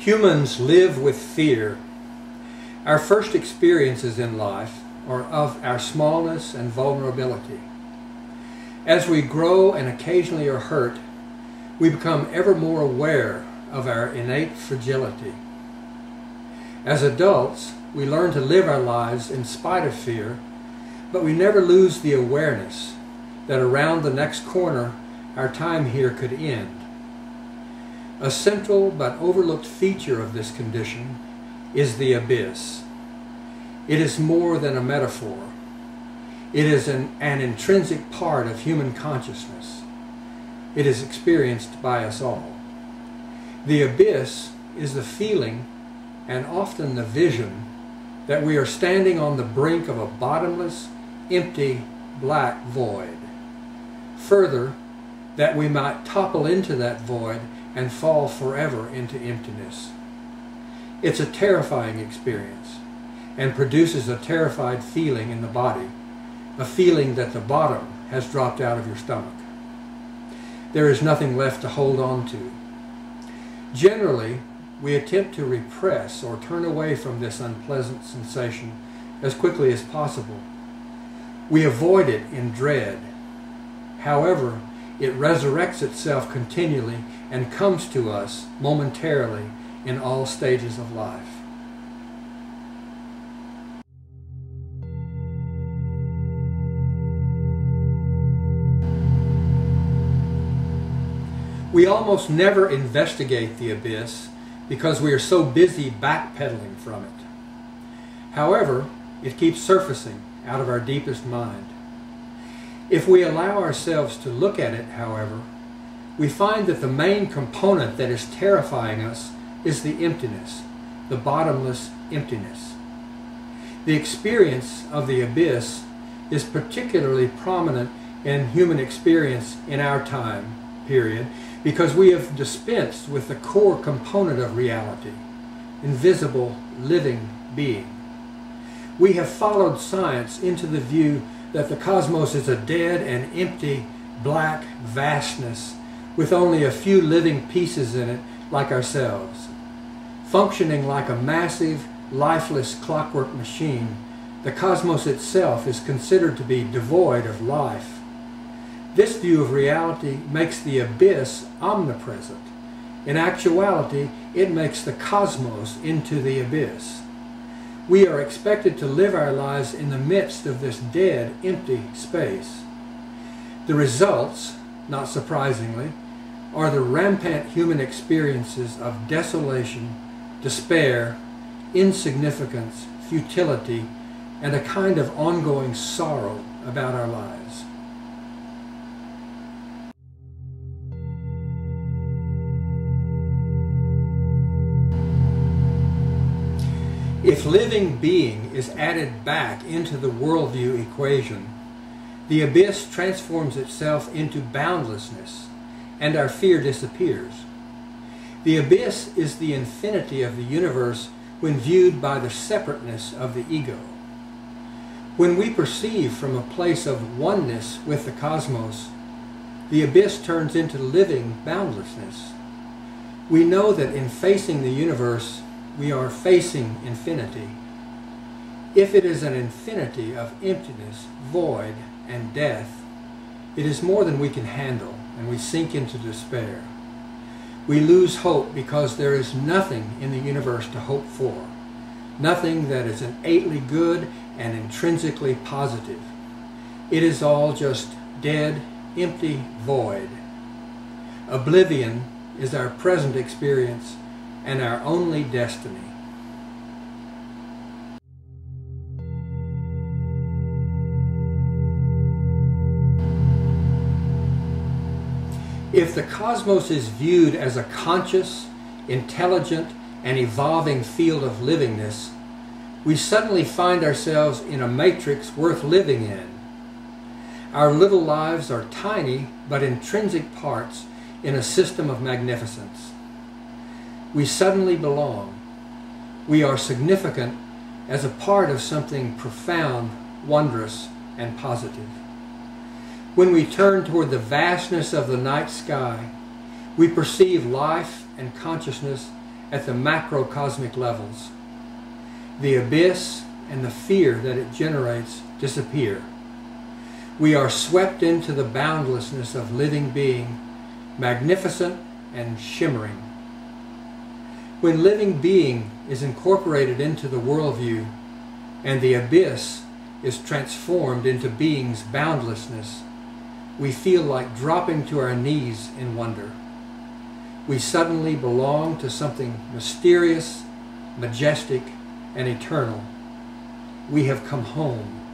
Humans live with fear. Our first experiences in life are of our smallness and vulnerability. As we grow and occasionally are hurt, we become ever more aware of our innate fragility. As adults, we learn to live our lives in spite of fear, but we never lose the awareness that around the next corner our time here could end. A central but overlooked feature of this condition is the abyss. It is more than a metaphor. It is an intrinsic part of human consciousness. It is experienced by us all. The abyss is the feeling, and often the vision, that we are standing on the brink of a bottomless, empty, black void. Further, that we might topple into that void and fall forever into emptiness. It's a terrifying experience and produces a terrified feeling in the body, a feeling that the bottom has dropped out of your stomach. There is nothing left to hold on to. Generally, we attempt to repress or turn away from this unpleasant sensation as quickly as possible. We avoid it in dread. However, it resurrects itself continually and comes to us momentarily in all stages of life. We almost never investigate the abyss because we are so busy backpedaling from it. However, it keeps surfacing out of our deepest mind. If we allow ourselves to look at it, however, we find that the main component that is terrifying us is the emptiness, the bottomless emptiness. The experience of the abyss is particularly prominent in human experience in our time period because we have dispensed with the core component of reality, invisible, living being. We have followed science into the view that the cosmos is a dead and empty black vastness with only a few living pieces in it like ourselves. Functioning like a massive, lifeless clockwork machine, the cosmos itself is considered to be devoid of life. This view of reality makes the abyss omnipresent. In actuality, it makes the cosmos into the abyss. We are expected to live our lives in the midst of this dead, empty space. The results, not surprisingly, are the rampant human experiences of desolation, despair, insignificance, futility, and a kind of ongoing sorrow about our lives. If living being is added back into the worldview equation, the abyss transforms itself into boundlessness, and our fear disappears. The abyss is the infinity of the universe when viewed by the separateness of the ego. When we perceive from a place of oneness with the cosmos, the abyss turns into living boundlessness. We know that in facing the universe, we are facing infinity. If it is an infinity of emptiness, void, and death, it is more than we can handle, and we sink into despair. We lose hope because there is nothing in the universe to hope for, nothing that is innately good and intrinsically positive. It is all just dead, empty void. Oblivion is our present experience and our only destiny. If the cosmos is viewed as a conscious, intelligent, and evolving field of livingness, we suddenly find ourselves in a matrix worth living in. Our little lives are tiny but intrinsic parts in a system of magnificence. We suddenly belong. We are significant as a part of something profound, wondrous, and positive. When we turn toward the vastness of the night sky, we perceive life and consciousness at the macrocosmic levels. The abyss and the fear that it generates disappear. We are swept into the boundlessness of living being, magnificent and shimmering. When living being is incorporated into the worldview and the abyss is transformed into being's boundlessness, we feel like dropping to our knees in wonder. We suddenly belong to something mysterious, majestic, and eternal. We have come home.